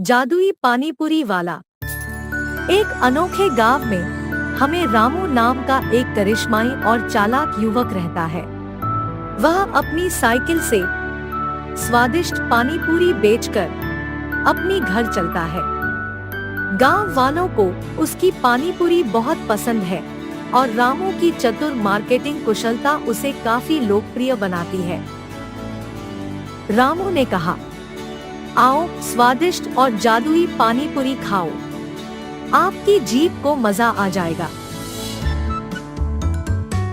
जादुई पानीपुरी वाला। एक अनोखे गांव में हमें रामू नाम का एक करिश्माई और चालाक युवक रहता है। वह अपनी साइकिल से स्वादिष्ट पानीपुरी बेचकर अपनी घर चलता है। गांव वालों को उसकी पानीपुरी बहुत पसंद है और रामू की चतुर मार्केटिंग कुशलता उसे काफी लोकप्रिय बनाती है। रामू ने कहा, आओ स्वादिष्ट और जादुई पानीपुरी खाओ, आपकी जीभ को मजा आ जाएगा।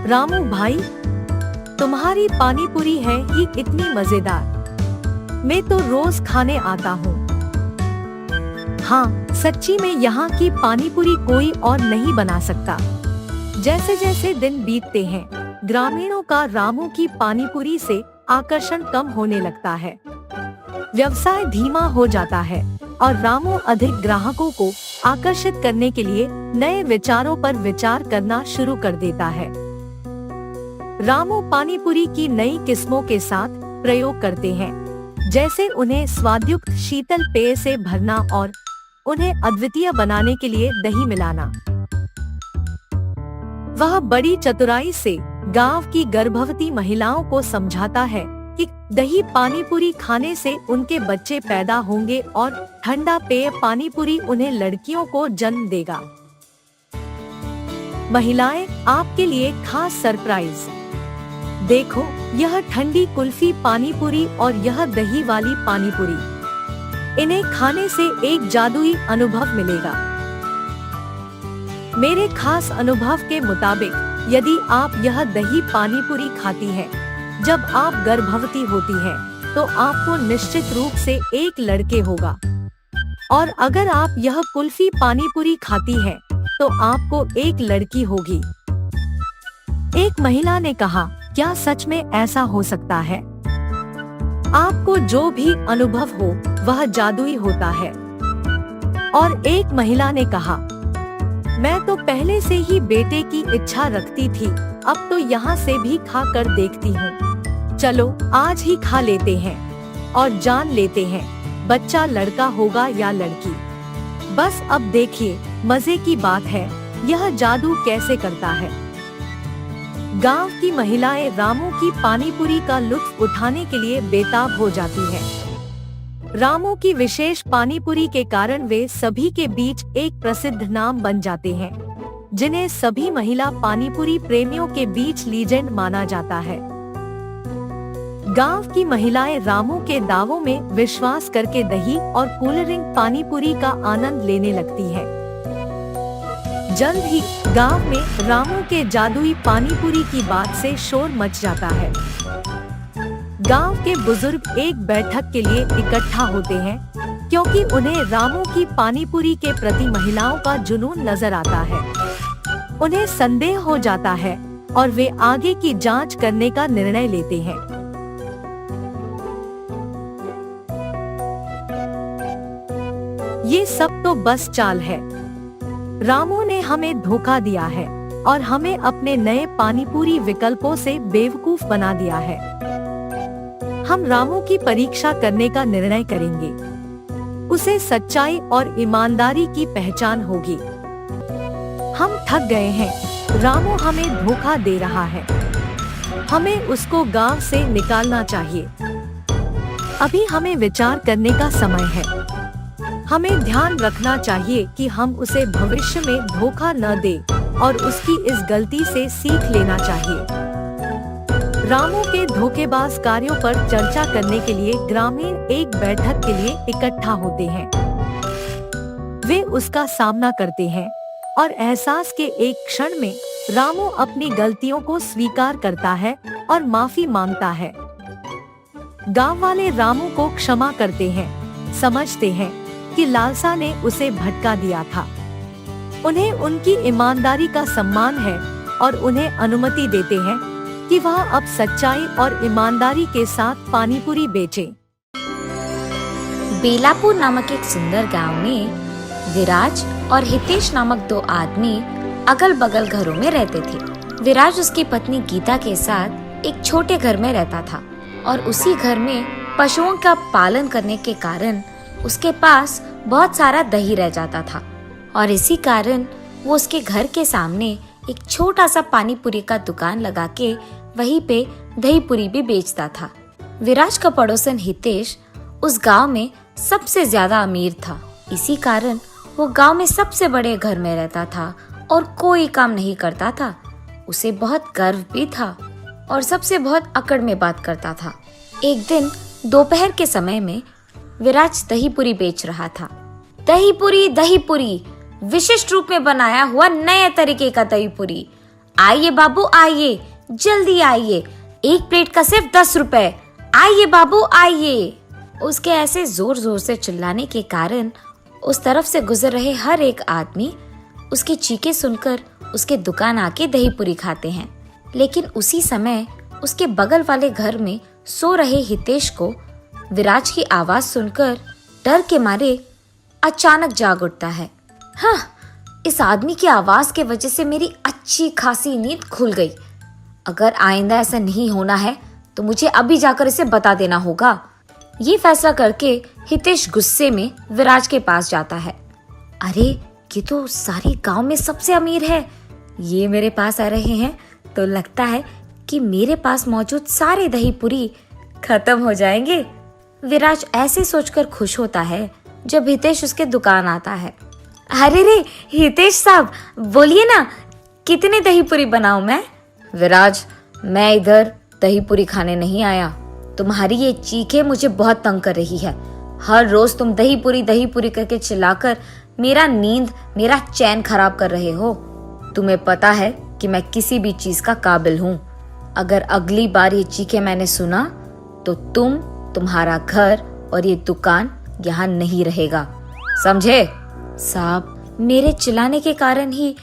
रामू भाई, तुम्हारी पानीपुरी है ही इतनी मजेदार, मैं तो रोज खाने आता हूँ। हाँ, सच्ची में यहाँ की पानीपुरी कोई और नहीं बना सकता। जैसे जैसे दिन बीतते हैं, ग्रामीणों का रामू की पानीपुरी से आकर्षण कम होने लगता है। व्यवसाय धीमा हो जाता है और रामू अधिक ग्राहकों को आकर्षित करने के लिए नए विचारों पर विचार करना शुरू कर देता है। रामू पानीपुरी की नई किस्मों के साथ प्रयोग करते हैं, जैसे उन्हें स्वादयुक्त शीतल पेय से भरना और उन्हें अद्वितीय बनाने के लिए दही मिलाना। वह बड़ी चतुराई से गांव की गर्भवती महिलाओं को समझाता है कि दही पानीपुरी खाने से उनके बच्चे पैदा होंगे और ठंडा पेय पानीपुरी उन्हें लड़कियों को जन्म देगा। महिलाएं, आपके लिए खास सरप्राइज देखो, यह ठंडी कुल्फी पानीपुरी और यह दही वाली पानीपुरी, इन्हें खाने से एक जादुई अनुभव मिलेगा। मेरे खास अनुभव के मुताबिक यदि आप यह दही पानीपुरी खाती हैं, जब आप गर्भवती होती हैं, तो आपको निश्चित रूप से एक लड़के होगा, और अगर आप यह कुल्फी पानीपुरी खाती हैं, तो आपको एक लड़की होगी। एक महिला ने कहा, क्या सच में ऐसा हो सकता है? आपको जो भी अनुभव हो वह जादुई होता है। और एक महिला ने कहा, मैं तो पहले से ही बेटे की इच्छा रखती थी, अब तो यहाँ से भी खा कर देखती हूँ। चलो आज ही खा लेते हैं और जान लेते हैं बच्चा लड़का होगा या लड़की। बस अब देखिए, मजे की बात है, यह जादू कैसे करता है। गांव की महिलाएं रामू की पानीपुरी का लुत्फ उठाने के लिए बेताब हो जाती हैं। रामू की विशेष पानीपुरी के कारण वे सभी के बीच एक प्रसिद्ध नाम बन जाते हैं, जिन्हें सभी महिला पानीपुरी प्रेमियों के बीच लीजेंड माना जाता है। गांव की महिलाएं रामू के दावों में विश्वास करके दही और कूलरिंग पानीपुरी का आनंद लेने लगती हैं। जल्द ही गांव में रामू के जादुई पानीपुरी की बात से शोर मच जाता है। गांव के बुजुर्ग एक बैठक के लिए इकट्ठा होते हैं, क्योंकि उन्हें रामू की पानीपुरी के प्रति महिलाओं का जुनून नजर आता है। उन्हें संदेह हो जाता है और वे आगे की जांच करने का निर्णय लेते हैं। ये सब तो बस चाल है। रामू ने हमें धोखा दिया है और हमें अपने नए पानीपुरी विकल्पों से बेवकूफ बना दिया है। हम रामू की परीक्षा करने का निर्णय करेंगे। उसे सच्चाई और ईमानदारी की पहचान होगी। हम थक गए हैं, रामू हमें धोखा दे रहा है। हमें उसको गांव से निकालना चाहिए। अभी हमें विचार करने का समय है। हमें ध्यान रखना चाहिए कि हम उसे भविष्य में धोखा न दें और उसकी इस गलती से सीख लेना चाहिए। रामू के धोखेबाज कार्यों पर चर्चा करने के लिए ग्रामीण एक बैठक के लिए इकट्ठा होते हैं। वे उसका सामना करते हैं और एहसास के एक क्षण में रामू अपनी गलतियों को स्वीकार करता है और माफी मांगता है। गांव वाले रामू को क्षमा करते हैं, समझते हैं कि लालसा ने उसे भटका दिया था। उन्हें उनकी ईमानदारी का सम्मान है और उन्हें अनुमति देते हैं कि वह अब सच्चाई और ईमानदारी के साथ पानीपुरी बेचे। बेलापुर नामक एक सुंदर गांव में विराज और हितेश नामक दो आदमी अगल बगल घरों में रहते थे। विराज उसकी पत्नी गीता के साथ एक छोटे घर में रहता था और उसी घर में पशुओं का पालन करने के कारण उसके पास बहुत सारा दही रह जाता था और इसी कारण वो उसके घर के सामने एक छोटा सा पानी पूरी का दुकान लगा के वहीं पे दही पूरी भी बेचता था। विराज का पड़ोसन हितेश उस गांव में सबसे ज्यादा अमीर था। इसी कारण वो गांव में सबसे बड़े घर में रहता था और कोई काम नहीं करता था। उसे बहुत गर्व भी था और सबसे बहुत अकड़ में बात करता था। एक दिन दोपहर के समय में विराज दही पूरी बेच रहा था। दही पूरी विशिष्ट रूप में बनाया हुआ नए तरीके का दही पूरी। आइए बाबू आइए, जल्दी आइए, एक प्लेट का सिर्फ 10 रुपए। आइए बाबू आइए। उसके ऐसे जोर जोर से चिल्लाने के कारण उस तरफ से गुजर रहे हर एक आदमी उसकी चीखें सुनकर उसके दुकान आके दही पूरी खाते हैं। लेकिन उसी समय उसके बगल वाले घर में सो रहे हितेश को विराज की आवाज सुनकर डर के मारे अचानक जाग उठता है। हाँ, इस आदमी की आवाज के वजह से मेरी अच्छी खासी नींद खुल गई। अगर आइंदा ऐसा नहीं होना है तो मुझे अभी जाकर इसे बता देना होगा। ये फैसला करके हितेश गुस्से में विराज के पास जाता है। अरे, ये तो सारे गांव में सबसे अमीर है। ये मेरे पास आ रहे हैं तो लगता है कि मेरे पास मौजूद सारे दही पूरी खत्म हो जाएंगे। विराज ऐसे सोचकर खुश होता है जब हितेश उसके दुकान आता है। अरे रे हितेश साहब, बोलिए ना, कितने दही पूरी बनाऊं मैं? विराज, मैं इधर दही पूरी खाने नहीं आया। तुम्हारी ये चीखें मुझे बहुत तंग कर रही है। हर रोज तुम दही पूरी करके चिल्लाकर मेरा चैन खराब कर रहे हो। तुम्हें पता है कि मैं किसी भी चीज का काबिल हूँ। अगर अगली बार ये चीखें मैंने सुना तो तुम्हारा घर और ये दुकान यहाँ नहीं रहेगा, समझे? साहब, मेरे चिल्लाने के कारण ही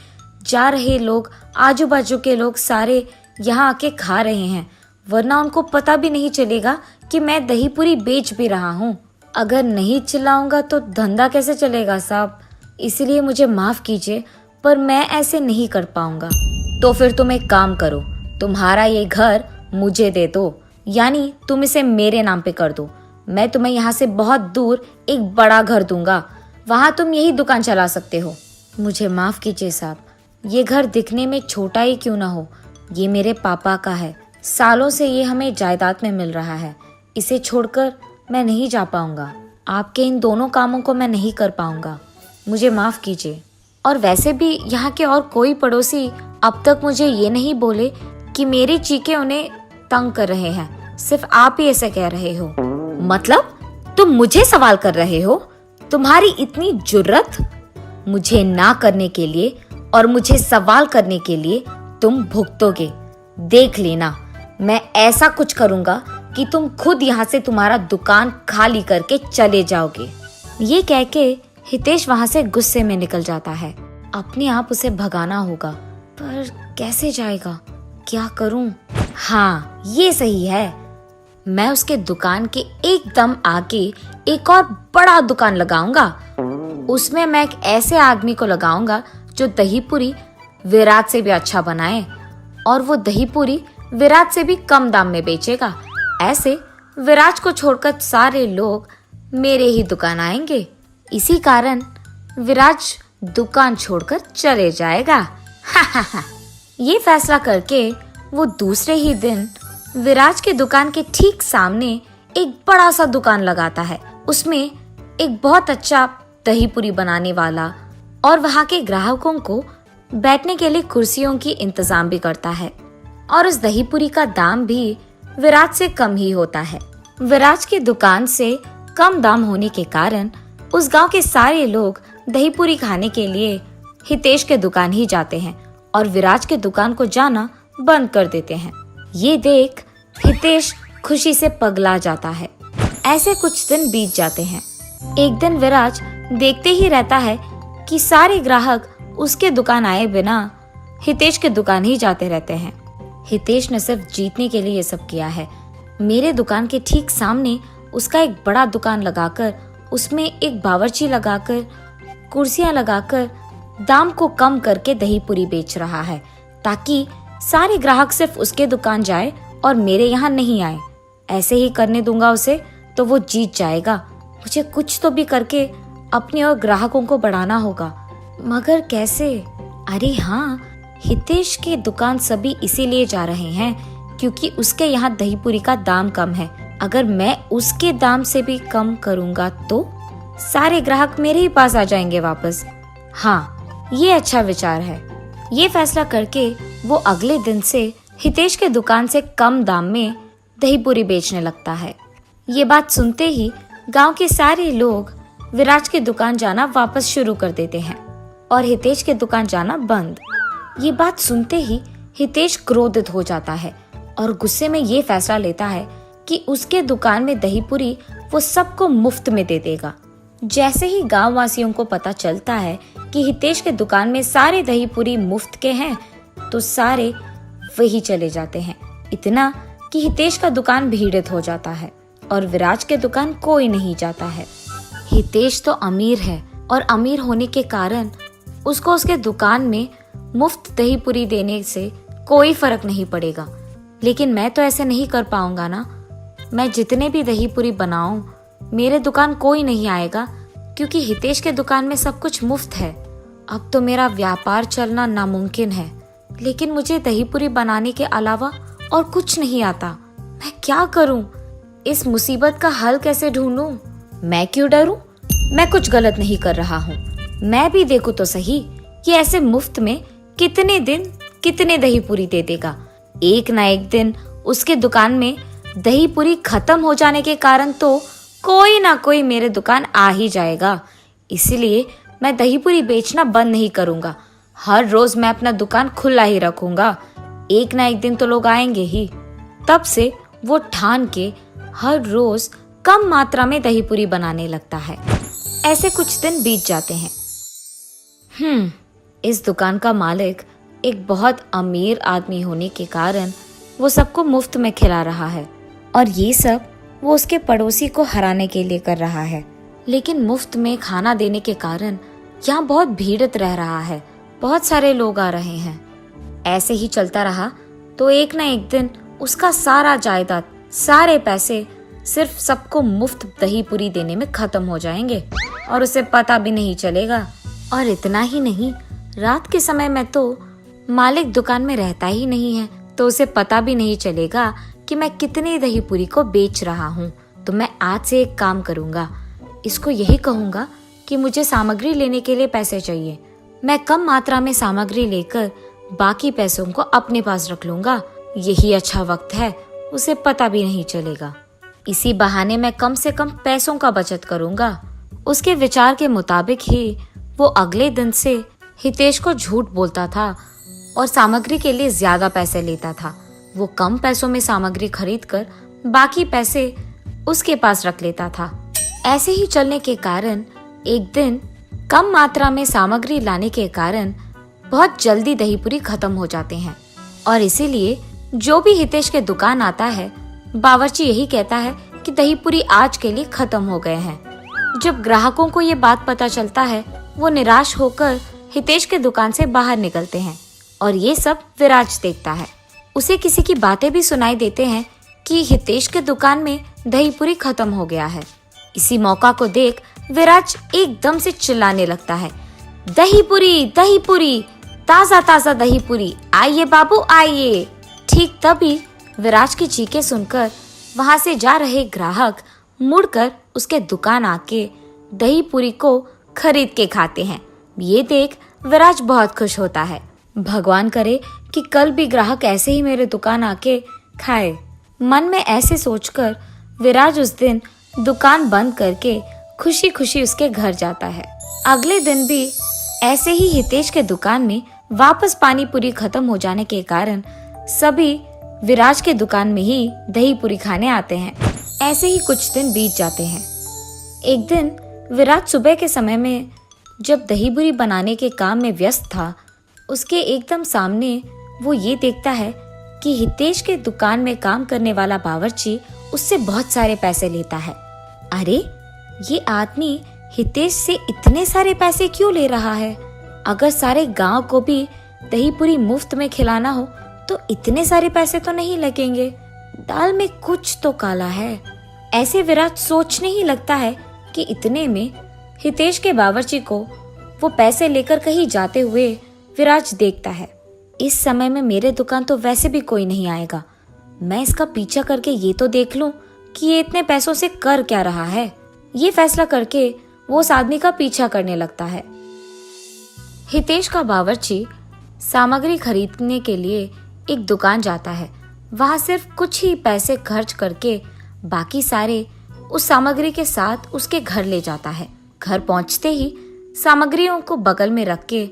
जा रहे लोग, आजू बाजू के लोग सारे यहाँ आके खा रहे हैं, वरना उनको पता भी नहीं चलेगा कि मैं दही पूरी बेच भी रहा हूँ। अगर नहीं चिल्लाऊंगा तो धंधा कैसे चलेगा साहब? इसलिए मुझे माफ कीजिए, पर मैं ऐसे नहीं कर पाऊंगा। तो फिर तुम एक काम करो, तुम्हारा ये घर मुझे दे दो, यानी तुम इसे मेरे नाम पे कर दो। मैं तुम्हें यहाँ से बहुत दूर एक बड़ा घर दूंगा, वहाँ तुम यही दुकान चला सकते हो। मुझे माफ कीजिए साहब, ये घर दिखने में छोटा ही क्यों ना हो, ये मेरे पापा का है। सालों से ये हमें जायदाद में मिल रहा है। इसे छोड़कर मैं नहीं जा पाऊंगा। आपके इन दोनों कामों को मैं नहीं कर पाऊंगा, मुझे माफ कीजिए। और वैसे भी यहाँ के और कोई पड़ोसी अब तक मुझे ये नहीं बोले कि मेरी चीखें उन्हें तंग कर रहे हैं। सिर्फ आप ही ऐसे कह रहे हो। मतलब तुम मुझे सवाल कर रहे हो? तुम्हारी इतनी जुर्रत? मुझे ना करने के लिए और मुझे सवाल करने के लिए तुम भुगतोगे। देख लेना, मैं ऐसा कुछ करूंगा कि तुम खुद यहाँ से तुम्हारा दुकान खाली करके चले जाओगे। ये कह के हितेश वहाँ से गुस्से में निकल जाता है। अपने आप उसे भगाना होगा, पर कैसे जाएगा? क्या करूं? हाँ, ये सही है। मैं उसके दुकान के एकदम आगे एक और बड़ा दुकान लगाऊंगा। उसमें मैं एक ऐसे आदमी को लगाऊंगा जो दही पूरी विराट से भी अच्छा बनाए, और वो दही पूरी विराट से भी कम दाम में बेचेगा। ऐसे विराट को छोड़कर सारे लोग मेरे ही दुकान आएंगे। इसी कारण विराट दुकान छोड़कर चले जाएगा। ये फैसला करके वो दूसरे ही दिन विराज के दुकान के ठीक सामने एक बड़ा सा दुकान लगाता है। उसमें एक बहुत अच्छा दही पूरी बनाने वाला और वहाँ के ग्राहकों को बैठने के लिए कुर्सियों की इंतजाम भी करता है। और उस दही पूरी का दाम भी विराज से कम ही होता है। विराज की दुकान से कम दाम होने के कारण उस गांव के सारे लोग दही पूरी खाने के लिए हितेश के दुकान ही जाते हैं और विराज के दुकान को जाना बंद कर देते हैं। ये देख हितेश खुशी से पगला जाता है। ऐसे कुछ दिन बीत जाते हैं। एक दिन विराज देखते ही रहता है कि सारे ग्राहक उसके दुकान आए बिना हितेश के दुकान ही जाते रहते हैं। हितेश ने सिर्फ जीतने के लिए ये सब किया है। मेरे दुकान के ठीक सामने उसका एक बड़ा दुकान लगाकर उसमें एक बावर्ची लगाकर कुर्सियां लगाकर दाम को कम करके दही पूरी बेच रहा है, ताकि सारे ग्राहक सिर्फ उसके दुकान जाए और मेरे यहाँ नहीं आए। ऐसे ही करने दूंगा उसे तो वो जीत जाएगा। मुझे कुछ तो भी करके अपने और ग्राहकों को बढ़ाना होगा। मगर कैसे? अरे हाँ, हितेश की दुकान सभी इसीलिए जा रहे हैं क्योंकि उसके यहाँ दही पूरी का दाम कम है। अगर मैं उसके दाम से भी कम करूँगा तो सारे ग्राहक मेरे ही पास आ जाएंगे वापस। हाँ, ये अच्छा विचार है। ये फैसला करके वो अगले दिन से हितेश के दुकान से कम दाम में दही पूरी बेचने लगता है। ये बात सुनते ही गांव के सारे लोग विराज की दुकान जाना वापस शुरू कर देते हैं और हितेश के दुकान जाना बंद। ये बात सुनते ही हितेश क्रोधित हो जाता है और गुस्से में ये फैसला लेता है कि उसके दुकान में दही पूरी वो सबको मुफ्त में दे देगा। जैसे ही गांव वासियों को पता चलता है कि हितेश के दुकान में सारे दही पूरी मुफ्त के हैं तो सारे वही चले जाते हैं। इतना कि हितेश का दुकान भीड़ित हो जाता है और विराज के दुकान कोई नहीं जाता है। हितेश तो अमीर है और अमीर होने के कारण उसको उसके दुकान में मुफ्त दही पूरी देने से कोई फर्क नहीं पड़ेगा। लेकिन मैं तो ऐसे नहीं कर पाऊंगा ना। मैं जितने भी दही पूरी बनाऊं मेरे दुकान कोई नहीं आएगा क्योंकि हितेश के दुकान में सब कुछ मुफ्त है। अब तो मेरा व्यापार चलना नामुमकिन है। लेकिन मुझे दही पूरी बनाने के अलावा और कुछ नहीं आता। मैं क्या करूं? इस मुसीबत का हल कैसे ढूंढूं? मैं क्यों डरूं? मैं कुछ गलत नहीं कर रहा हूं। मैं भी देखूं तो सही कि ऐसे मुफ्त में कितने दिन कितने दही पूरी दे देगा। एक ना एक दिन उसके दुकान में दही पूरी खत्म हो जाने के कारण तो कोई ना कोई मेरे दुकान आ ही जाएगा। इसलिए मैं दही पूरी बेचना बंद नहीं करूंगा। हर रोज मैं अपना दुकान खुला ही रखूंगा। एक ना एक दिन तो लोग आएंगे ही। तब से वो ठान के हर रोज कम मात्रा में दही पूरी बनाने लगता है। ऐसे कुछ दिन बीत जाते हैं। इस दुकान का मालिक एक बहुत अमीर आदमी होने के कारण वो सबको मुफ्त में खिला रहा है और ये सब वो उसके पड़ोसी को हराने के लिए कर रहा है। लेकिन मुफ्त में खाना देने के कारण यहाँ बहुत भीड़ित रह रहा है। बहुत सारे लोग आ रहे हैं। ऐसे ही चलता रहा तो एक ना एक दिन उसका सारा जायदाद, सारे पैसे सिर्फ सबको मुफ्त दही पूरी देने में खत्म हो जाएंगे और उसे पता भी नहीं चलेगा। और इतना ही नहीं, रात के समय में तो मालिक दुकान में रहता ही नहीं है तो उसे पता भी नहीं चलेगा कि मैं कितनी दही पूरी को बेच रहा हूँ। तो मैं आज से एक काम करूँगा, इसको यही कहूँगा कि मुझे सामग्री लेने के लिए पैसे चाहिए। मैं कम मात्रा में सामग्री लेकर बाकी पैसों को अपने पास रख लूँगा। यही अच्छा वक्त है, उसे पता भी नहीं चलेगा। इसी बहाने मैं कम से कम पैसों का बचत करूँगा। उसके विचार के मुताबिक ही वो अगले दिन से हितेश को झूठ बोलता था और सामग्री के लिए ज्यादा पैसे लेता था। वो कम पैसों में सामग्री खरीदकर बाकी पैसे उसके पास रख लेता था। ऐसे ही चलने के कारण एक दिन कम मात्रा में सामग्री लाने के कारण बहुत जल्दी दही पूरी खत्म हो जाते हैं और इसीलिए जो भी हितेश के दुकान आता है बावर्ची यही कहता है कि दही पूरी आज के लिए खत्म हो गए हैं। जब ग्राहकों को ये बात पता चलता है वो निराश होकर हितेश के दुकान से बाहर निकलते हैं और ये सब विराज देखता है। उसे किसी की बातें भी सुनाई देते हैं कि हितेश के दुकान में दही पूरी खत्म हो गया है। इसी मौका को देख विराज एकदम से चिल्लाने लगता है, दही पूरी, ताजा ताजा दही पूरी, आइए बाबू आइए। ठीक तभी विराज की चीखें सुनकर वहां से जा रहे ग्राहक मुड़कर उसके दुकान आके दही पूरी को खरीद के खाते हैं। ये देख विराज बहुत खुश होता है। भगवान करे कि कल भी ग्राहक ऐसे ही मेरे दुकान आके खाए। मन में ऐसे सोचकर विराज उस दिन दुकान बंद करके खुशी खुशी उसके घर जाता है। अगले दिन भी ऐसे ही हितेश के दुकान में वापस पानी पूरी खत्म हो जाने के कारण सभी विराज के दुकान में ही दही पूरी खाने आते हैं। ऐसे ही कुछ दिन बीत जाते हैं। एक दिन विराज सुबह के समय में जब दही पूरी बनाने के काम में व्यस्त था, उसके एकदम सामने वो ये देखता है कि हितेश के दुकान में काम करने वाला बावर्ची उससे बहुत सारे पैसे लेता है। अरे, ये आदमी हितेश से इतने सारे पैसे क्यों ले रहा है? अगर सारे गांव को भी दही पूरी मुफ्त में खिलाना हो तो इतने सारे पैसे तो नहीं लगेंगे। दाल में कुछ तो काला है। ऐसे विराज सोचने ही लगता है कि इतने में हितेश के बावर्ची को वो पैसे लेकर कहीं जाते हुए विराज देखता है। इस समय में मेरे दुकान तो वैसे भी कोई नहीं आएगा, मैं इसका पीछा करके ये तो देख लूं कि ये इतने पैसों से कर क्या रहा है। ये फैसला करके वो उस आदमी का पीछा करने लगता है। हितेश का बावर्ची सामग्री खरीदने के लिए एक दुकान जाता है। वहां सिर्फ कुछ ही पैसे खर्च करके बाकी सारे उस सामग्री के साथ उसके घर ले जाता है। घर पहुंचते ही सामग्रियों को बगल में रख के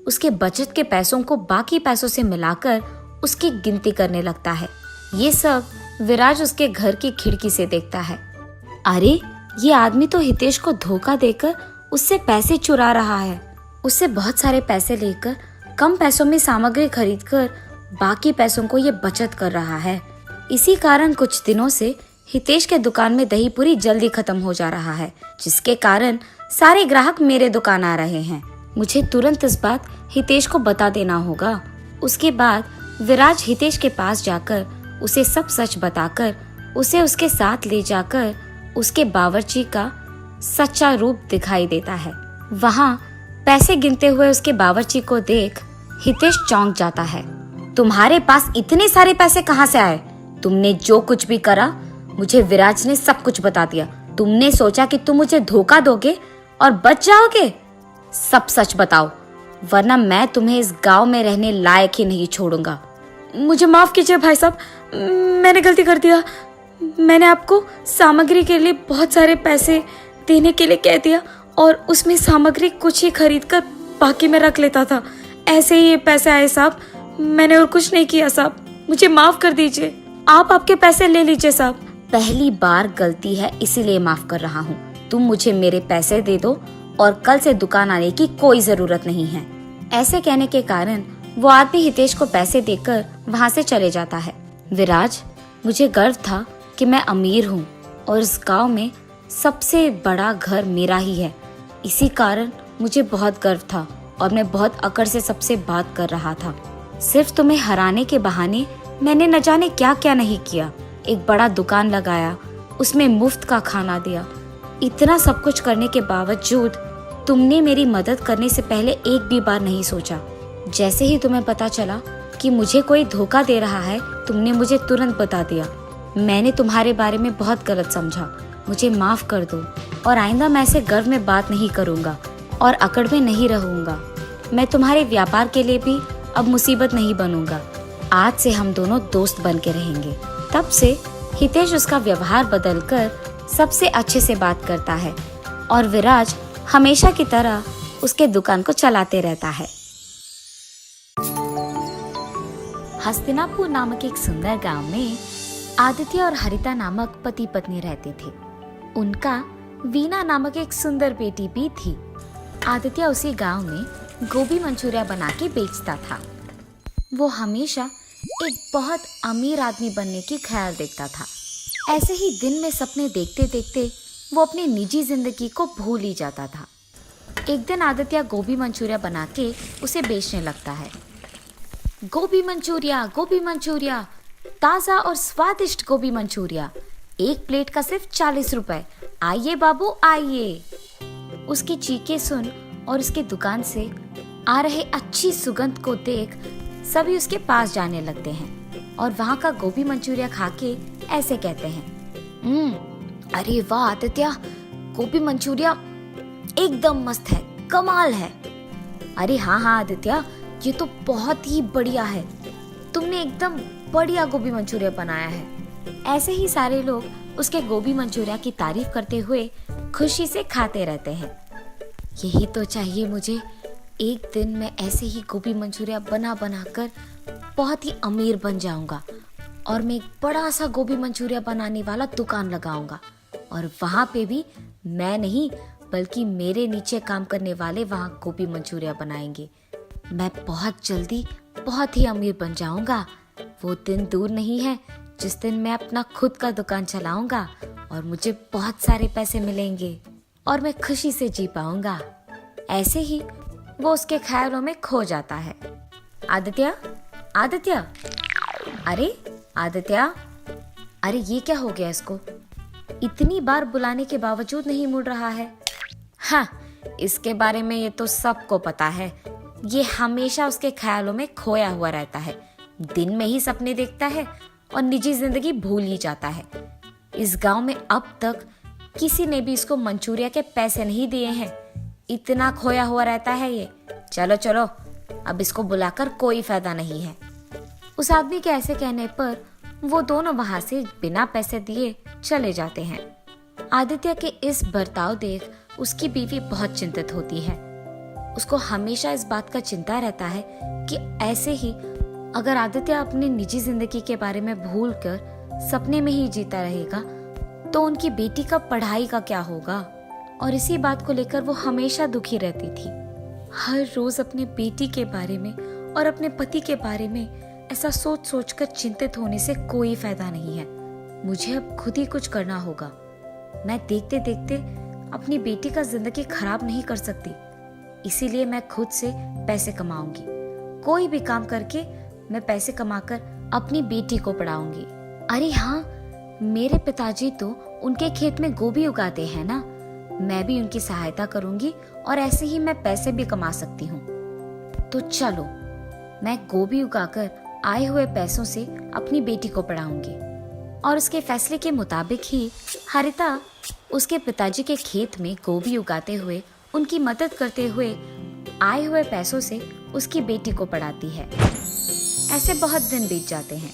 उसके बचत के पैसों को बाकी पैसों से मिलाकर उसकी गिनती करने लगता है। ये सब विराज उसके घर की खिड़की से देखता है। अरे, ये आदमी तो हितेश को धोखा देकर उससे पैसे चुरा रहा है। उससे बहुत सारे पैसे लेकर कम पैसों में सामग्री खरीदकर बाकी पैसों को ये बचत कर रहा है। इसी कारण कुछ दिनों से हितेश के दुकान में दही पूरी जल्दी खत्म हो जा रहा है, जिसके कारण सारे ग्राहक मेरे दुकान आ रहे हैं। मुझे तुरंत इस बात हितेश को बता देना होगा। उसके बाद विराज हितेश के पास जाकर उसे सब सच बताकर उसे उसके साथ ले जाकर उसके बावर्ची का सच्चा रूप दिखाई देता है। वहाँ पैसे गिनते हुए उसके बावर्ची को देख हितेश चौंक जाता है। तुम्हारे पास इतने सारे पैसे कहाँ से आए? तुमने जो कुछ भी करा, मुझे विराज ने सब कुछ बता दिया। तुमने सोचा कि तुम मुझे धोखा दोगे और बच जाओगे? सब सच बताओ, वरना मैं तुम्हें इस गांव में रहने लायक ही नहीं छोड़ूंगा। मुझे माफ कीजिए भाई साहब, मैंने गलती कर दिया। मैंने आपको सामग्री के लिए बहुत सारे पैसे देने के लिए कह दिया और उसमें सामग्री कुछ ही खरीद कर बाकी में रख लेता था। ऐसे ही ये पैसे आए साहब, मैंने और कुछ नहीं किया साहब, मुझे माफ कर दीजिए। आप आपके पैसे ले लीजिए साहब। पहली बार गलती है, इसीलिए माफ कर रहा हूँ। तुम मुझे मेरे पैसे दे दो और कल से दुकान आने की कोई जरूरत नहीं है। ऐसे कहने के कारण वो आदमी हितेश को पैसे देकर वहाँ से चले जाता है। विराज, मुझे गर्व था कि मैं अमीर हूँ और इस गांव में सबसे बड़ा घर मेरा ही है। इसी कारण मुझे बहुत गर्व था और मैं बहुत अकड़ से सबसे बात कर रहा था। सिर्फ तुम्हें हराने के बहाने मैंने न जाने क्या क्या नहीं किया। एक बड़ा दुकान लगाया, उसमें मुफ्त का खाना दिया। इतना सब कुछ करने के बावजूद तुमने मेरी मदद करने से पहले एक भी बार नहीं सोचा। जैसे ही तुम्हें पता चला कि मुझे कोई धोखा दे रहा है, तुमने मुझे तुरंत बता दिया। मैंने तुम्हारे बारे में बहुत गलत समझा, मुझे माफ कर दो और आइंदा मैं ऐसे गर्व में बात नहीं करूंगा और अकड़ में नहीं रहूंगा। मैं तुम्हारे व्यापार के लिए भी अब मुसीबत नहीं बनूंगा। आज से हम दोनों दोस्त बन के रहेंगे। तब से हितेश उसका व्यवहार बदलकर सबसे अच्छे से बात करता है और विराज हमेशा की तरह उसके दुकान को चलाते रहता है। हस्तिनापुर नामक एक सुंदर गांव में आदित्य और हरिता नामक पति पत्नी रहते थे। उनका वीना नामक एक सुंदर बेटी भी थी। आदित्य उसी गांव में गोभी मंचूरिया बना के बेचता था। वो हमेशा एक बहुत अमीर आदमी बनने की ख्याल देखता था। ऐसे ही दिन में सपने देखते देखते वो अपनी निजी जिंदगी को भूल ही जाता था। एक दिन आदित्य गोभी मंचूरिया बना के उसे बेचने लगता है। गोभी मंचूरिया, ताज़ा और स्वादिष्ट गोभी मंचूरिया, एक प्लेट का सिर्फ 40 रुपए। आइए बाबू आइए। उसकी चीखें सुन और उसके दुकान से आ रहे अच्छी सुगंध को देख सभी उसके पास जाने लगते हैं और वहाँ का गोभी मंचूरिया खा के ऐसे कहते हैं, अरे वाह आदित्य, गोभी मंचूरिया एकदम मस्त है, कमाल है। अरे हाँ आदित्य, ये तो बहुत ही बढ़िया है, तुमने एकदम बढ़िया गोभी मंचूरिया बनाया है। ऐसे ही सारे लोग उसके गोभी मंचूरिया की तारीफ करते हुए खुशी से खाते रहते हैं। यही तो चाहिए मुझे, एक दिन मैं ऐसे ही गोभी मंचूरिया बना कर बहुत ही अमीर बन जाऊंगा और मैं एक बड़ा सा गोभी मंचूरिया बनाने वाला दुकान लगाऊंगा और वहाँ पे भी मैं नहीं बल्कि मेरे नीचे काम करने वाले वहाँ गोभी मंचूरिया बनाएंगे। मैं बहुत जल्दी बहुत ही अमीर बन जाऊंगा। वो दिन दूर नहीं है जिस दिन मैं अपना खुद का दुकान चलाऊंगा और मुझे बहुत सारे पैसे मिलेंगे और मैं खुशी से जी पाऊंगा। ऐसे ही वो उसके ख्यालों में खो जाता है। आदित्य, अरे आदित्य, अरे ये क्या हो गया इसको? इतनी बार बुलाने के बावजूद नहीं मुड़ रहा है। हाँ, इसके बारे में ये तो सबको पता है। ये हमेशा उसके ख्यालों में खोया हुआ रहता है, दिन में ही सपने देखता है और निजी जिंदगी भूल ही जाता है। इस गांव में अब तक किसी ने भी इसको मंचूरिया के पैसे नहीं दिए हैं, इतना खोया हुआ रहता है ये। चलो चलो, अब इसको बुलाकर कोई फायदा नहीं है। उस आदमी के ऐसे कहने पर वो दोनों वहां से बिना पैसे दिए चले जाते हैं। आदित्य के इस बर्ताव देख उसकी बीवी बहुत चिंतित होती है। उसको हमेशा इस बात का चिंता रहता है कि ऐसे ही अगर आदित्य अपनी निजी जिंदगी के बारे में भूलकर सपने में ही जीता रहेगा तो उनकी बेटी का पढ़ाई का क्या होगा। और इसी बात को लेकर वो हमेशा दुखी रहती थी। हर रोज अपने बेटी के बारे में और अपने पति के बारे में ऐसा सोच सोच कर चिंतित होने से कोई फायदा नहीं है। मुझे अब खुद ही कुछ करना होगा। मैं देखते देखते अपनी बेटी का जिंदगी खराब नहीं कर सकती, इसीलिए मैं खुद से पैसे कमाऊंगी। कोई भी काम करके मैं पैसे कमाकर अपनी बेटी को पढ़ाऊंगी। अरे हाँ, मेरे पिताजी तो उनके खेत में गोभी उगाते हैं ना, मैं भी उनकी सहायता करूंगी और ऐसे ही मैं पैसे भी कमा सकती हूँ। तो चलो, मैं गोभी उगाकर आए हुए पैसों से अपनी बेटी को पढ़ाऊंगी। और उसके फैसले के मुताबिक ही हरिता उसके पिताजी के खेत में गोभी उगाते हुए उनकी मदद करते हुए आए हुए पैसों से उसकी बेटी को पढ़ाती है। ऐसे बहुत दिन बीत जाते हैं।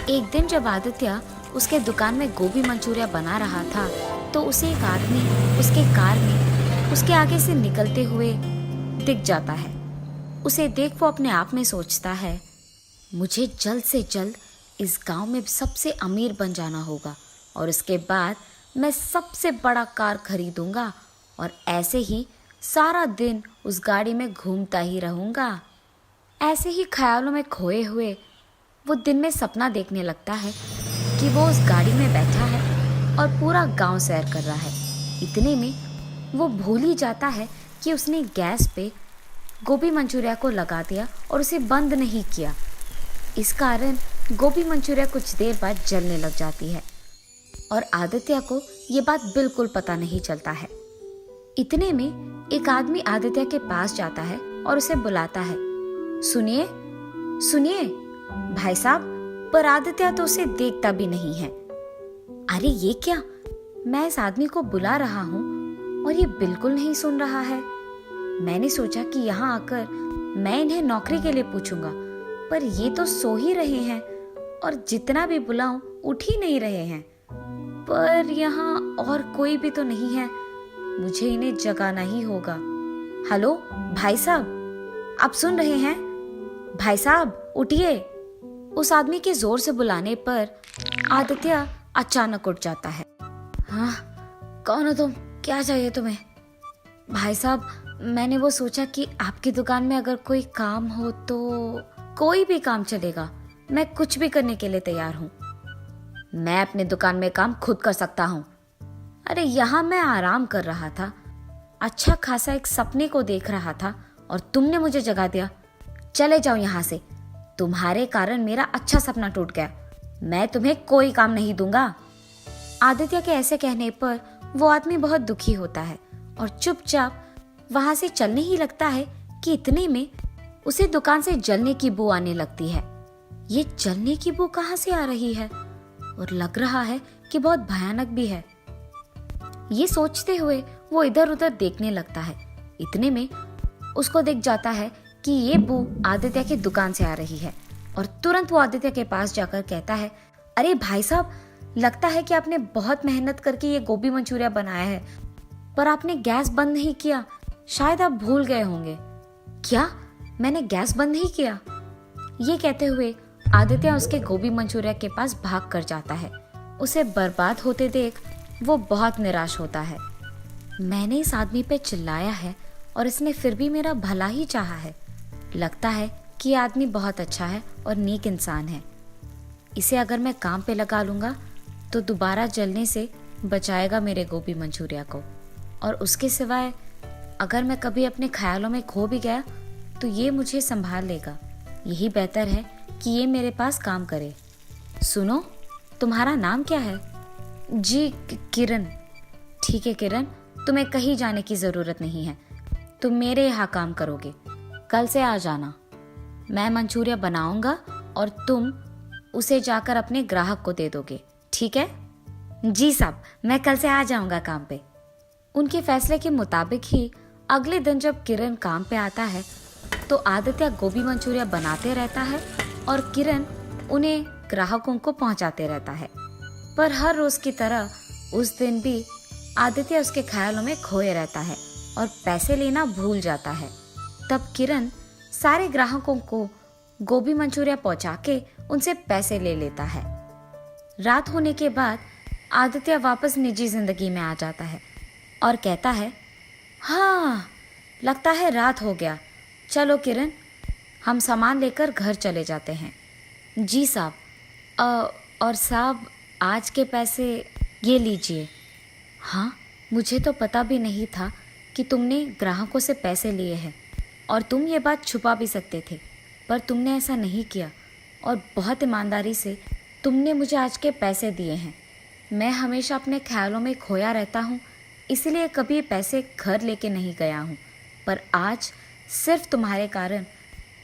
एक दिन जब आदित्य उसके दुकान में गोभी मंचूरिया बना रहा था तो उसे एक आदमी उसके कार में उसके आगे से निकलते हुए दिख जाता है। उसे देख वो अपने आप में सोचता है, मुझे जल्द से जल्द इस गांव में सबसे अमीर बन जाना होगा और उसके बाद मैं सबसे बड़ा कार खरीदूंगा और ऐसे ही सारा दिन उस गाड़ी में घूमता ही रहूंगा। ऐसे ही ख्यालों में खोए हुए वो दिन में सपना देखने लगता है कि वो उस गाड़ी में बैठा है और पूरा गांव सैर कर रहा है। इतने में वो भूल ही जाता है कि उसने गैस पे गोभी मंचूरिया को लगा दिया और उसे बंद नहीं किया। इस कारण गोभी मंचूरिया कुछ देर बाद जलने लग जाती है और आदित्य को ये बात बिल्कुल पता नहीं चलता है। इतने में एक आदमी आदित्य के पास जाता है और उसे बुलाता है, सुनिए सुनिए भाई साहब। पर आदित्य तो उसे देखता भी नहीं है। अरे ये क्या, मैं इस आदमी को बुला रहा हूँ और ये बिल्कुल नहीं सुन रहा है। मैंने सोचा कि यहाँ आकर मैं इन्हें नौकरी के लिए पूछूंगा, पर ये तो सो ही रहे हैं और जितना भी बुलाऊं उठ ही नहीं रहे हैं। पर यहाँ और कोई भी तो नहीं है, मुझे इन्हें जगाना ही होगा। हेलो भाई साहब, आप सुन रहे हैं? भाई साहब उठिए। उस आदमी के जोर से बुलाने पर आदित्य अचानक उठ जाता है। हाँ, कौन हो तुम? क्या चाहिए तुम्हें? भाई साहब, मैंने वो सोचा कि आपकी दुकान में अगर कोई काम हो तो। कोई भी काम चलेगा, मैं कुछ भी करने के लिए तैयार हूँ। मैं अपने दुकान में काम खुद कर सकता हूँ। अरे यहाँ मैं आराम कर रहा था, अच्छा खासा एक सपने को देख रहा था और तुमने मुझे जगा दिया। चले जाओ यहाँ से, तुम्हारे कारण मेरा अच्छा सपना टूट गया। मैं तुम्हें कोई काम नहीं दूंगा। आदित्य के ऐसे कहने पर वो आदमी बहुत दुखी होता है और चुपचाप वहां से चलने ही लगता है कि इतने में उसे दुकान से जलने की बू आने लगती है। ये जलने की बू कहाँ से आ रही है और लग रहा है कि बहुत भयानक भी है। ये सोचते हुए वो इधर उधर देखने लगता है। इतने में उसको दिख जाता है कि ये बू आदित्य की दुकान से आ रही है और तुरंत वो आदित्य के पास जाकर कहता है, अरे भाई साहब, लगता है कि आपने बहुत मेहनत करके ये गोभी मंचूरिया बनाया है, पर आपने गैस बंद नहीं किया। शायद आप भूल गए होंगे। क्या? मैंने गैस बंद नहीं किया? ये कहते हुए आदित्य उसके गोभी मंचूरिया के पास भाग कर जाता है। उसे बर्बाद होते देख वो बहुत निराश होता है। मैंने इस आदमी पे चिल्लाया है और इसने फिर भी मेरा भला ही चाहा है। लगता है कि ये आदमी बहुत अच्छा है और नेक इंसान है। इसे अगर मैं काम पे लगा लूंगा तो दोबारा जलने से बचाएगा मेरे गोभी मंचूरिया को, और उसके सिवाय अगर मैं कभी अपने ख्यालों में खो भी गया तो ये मुझे संभाल लेगा। यही बेहतर है कि ये मेरे पास काम करे। सुनो, तुम्हारा नाम क्या है? जी किरण। ठीक है किरण, तुम्हें कहीं जाने की जरूरत नहीं है, तुम मेरे यहाँ काम करोगे। कल से आ जाना, मैं मंचूरिया बनाऊंगा और तुम उसे जाकर अपने ग्राहक को दे दोगे, ठीक है? जी साहब, मैं कल से आ जाऊंगा काम पे। उनके फैसले के मुताबिक ही अगले दिन जब किरण काम पे आता है तो आदित्य गोभी मंचूरिया बनाते रहता है और किरण उन्हें ग्राहकों को पहुंचाते रहता है। पर हर रोज की तरह उस दिन भी आदित्य उसके ख्यालों में खोए रहता है और पैसे लेना भूल जाता है। तब किरण सारे ग्राहकों को गोभी मंचूरिया पहुंचा के उनसे पैसे ले लेता है। रात होने के बाद आदित्य वापस निजी जिंदगी में आ जाता है और कहता है, हाँ लगता है रात हो गया, चलो किरण हम सामान लेकर घर चले जाते हैं। जी साहब, और साहब आज के पैसे ये लीजिए। हाँ, मुझे तो पता भी नहीं था कि तुमने ग्राहकों से पैसे लिए हैं और तुम ये बात छुपा भी सकते थे, पर तुमने ऐसा नहीं किया और बहुत ईमानदारी से तुमने मुझे आज के पैसे दिए हैं। मैं हमेशा अपने ख्यालों में खोया रहता हूँ, इसलिए कभी पैसे घर लेके नहीं गया हूँ, पर आज सिर्फ तुम्हारे कारण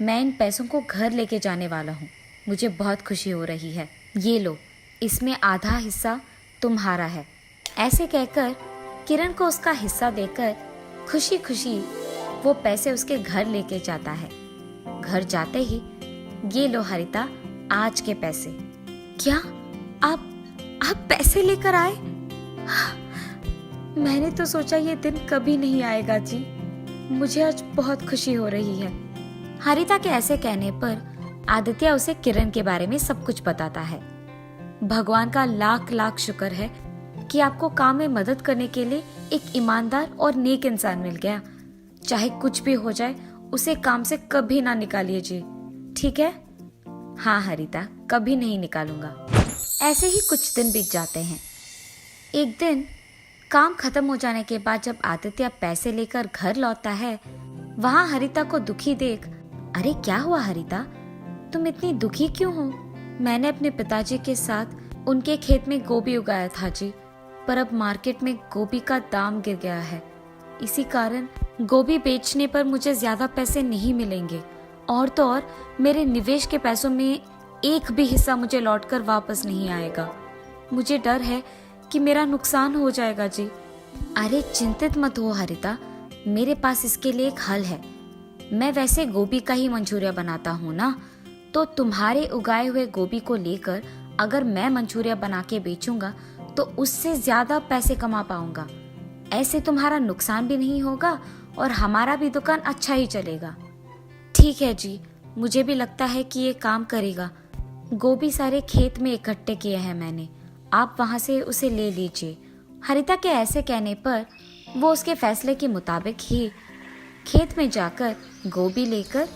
मैं इन पैसों को घर लेके जाने वाला हूँ। मुझे बहुत खुशी हो रही है। ये लो, इसमें आधा हिस्सा तुम्हारा है। ऐसे कहकर किरण को उसका हिस्सा देकर खुशी खुशी वो पैसे उसके घर लेके जाता है। घर जाते ही, ये लो हरिता, आज के पैसे। क्या आप पैसे लेकर आए? मैंने तो सोचा ये दिन कभी नहीं आएगा जी। मुझे आज बहुत खुशी हो रही है। हरिता के ऐसे कहने पर आदित्य उसे किरण के बारे में सब कुछ बताता है। भगवान का लाख लाख शुक्र है कि आपको काम में मदद करने के लिए एक ईमानदार और नेक इंसान मिल गया। चाहे कुछ भी हो जाए, उसे काम से कभी ना निकालिए जी, ठीक है? हाँ हरिता, कभी नहीं निकालूंगा। ऐसे ही कुछ दिन बीत जाते हैं। एक दिन काम खत्म हो जाने के बाद जब आदित्य पैसे लेकर घर लौटता है, वहाँ हरिता को दुखी देख, अरे क्या हुआ हरिता, तुम इतनी दुखी क्यों हो? मैंने अपने पिताजी के साथ उनके खेत में गोभी उगाया था जी, पर अब मार्केट में गोभी का दाम गिर गया है। इसी कारण गोभी बेचने पर मुझे ज्यादा पैसे नहीं मिलेंगे और तो और मेरे निवेश के पैसों में एक भी हिस्सा मुझे लौटकर वापस नहीं आएगा। मुझे डर है कि मेरा नुकसान हो जाएगा जी। अरे चिंतित मत हो हरिता, मेरे पास इसके लिए एक हल है। मैं वैसे गोभी का ही मंचूरिया बनाता हूँ ना, तो तुम्हारे उगाए हुए गोभी को लेकर अगर मैं मंचूरिया बना के बेचूंगा तो उससे ज्यादा पैसे कमा पाऊंगा। ऐसे तुम्हारा नुकसान भी नहीं होगा और हमारा भी दुकान अच्छा ही चलेगा। ठीक है जी, मुझे भी लगता है कि ये काम करेगा। गोभी सारे खेत में इकट्ठे किए हैं मैंने, आप वहां से उसे ले लीजिए। हरिता के ऐसे कहने पर वो उसके फैसले के मुताबिक ही खेत में जाकर गोभी लेकर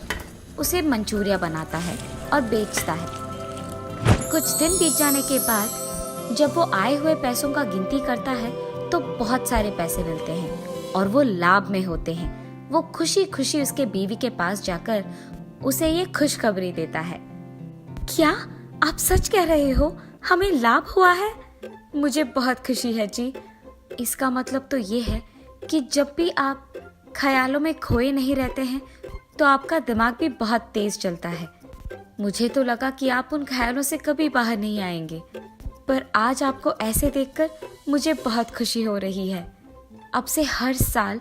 उसे मंचूरिया बनाता है और बेचता है। कुछ दिन बीत जाने के बाद जब वो आए हुए पैसों का गिनती करता है तो बहुत सारे पैसे मिलते हैं और वो लाभ में होते हैं। वो खुशी खुशी उसके बीवी के पास जाकर उसे ये खुशखबरी देता है। क्या आप सच कह रहे हो? हमें लाभ हुआ है? मुझे बहुत खुशी है जी। इसका मतलब तो ये है कि जब भी आप ख्यालों में खोए नहीं रहते हैं तो आपका दिमाग भी बहुत तेज चलता है। मुझे तो लगा कि आप उन ख्यालों से कभी बाहर नहीं आएंगे, पर आज आपको ऐसे देखकर मुझे बहुत खुशी हो रही है। अब से हर साल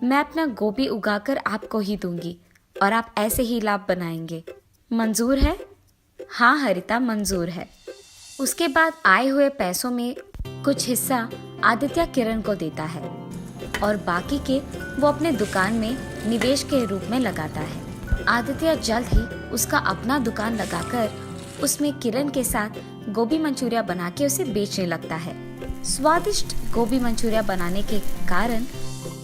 मैं अपना गोभी उगाकर आपको ही दूंगी और आप ऐसे ही लाभ बनाएंगे। मंजूर है? हाँ हरिता, मंजूर है। उसके बाद आए हुए पैसों में कुछ हिस्सा आदित्य किरण को देता है और बाकी के वो अपने दुकान में निवेश के रूप में लगाता है। आदित्य जल्द ही उसका अपना दुकान लगाकर उसमें किरण के साथ गोभी मंचूरिया बना के उसे बेचने लगता है। स्वादिष्ट गोभी मंचूरिया बनाने के कारण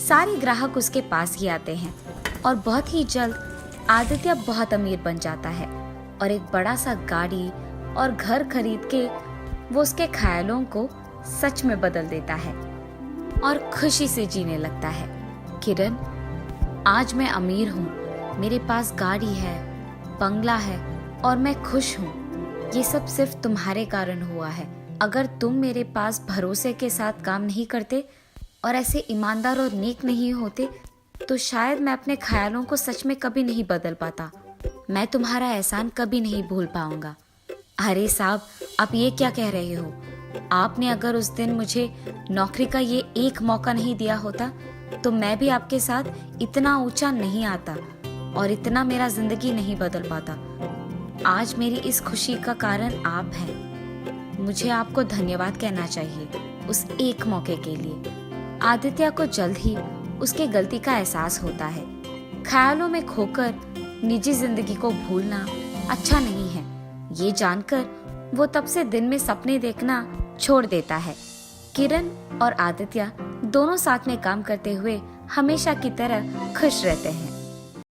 सारे ग्राहक उसके पास ही आते हैं और बहुत ही जल्द आदित्य बहुत अमीर बन जाता है और एक बड़ा सा गाड़ी और घर खरीद के वो उसके ख्यालों को सच में बदल देता है और खुशी से जीने लगता है। किरण, आज मैं अमीर हूँ, मेरे पास गाड़ी है, बंगला है और मैं खुश हूँ। ये सब सिर्फ तुम्हारे कारण हुआ है। अगर तुम मेरे पास भरोसे के साथ काम नहीं करते और ऐसे ईमानदार और नेक नहीं होते तो शायद मैं अपने ख्यालों को सच में कभी नहीं बदल पाता। मैं तुम्हारा एहसान कभी नहीं भूल पाऊंगा। अरे साहब, आप ये क्या कह रहे हो? आपने अगर उस दिन मुझे नौकरी का ये एक मौका नहीं दिया होता तो मैं भी आपके साथ इतना ऊंचा नहीं आता और इतना मेरा जिंदगी नहीं बदल पाता। आज मेरी इस खुशी का कारण आप हैं। मुझे आपको धन्यवाद कहना चाहिए उस एक मौके के लिए। आदित्य को जल्द ही उसके गलती का एहसास होता है। ख्यालों में खोकर निजी जिंदगी को भूलना अच्छा नहीं है। ये जानकर वो तब से दिन में सपने देखना छोड़ देता है। किरण और आदित्य दोनों साथ में काम करते हुए हमेशा की तरह खुश रहते हैं।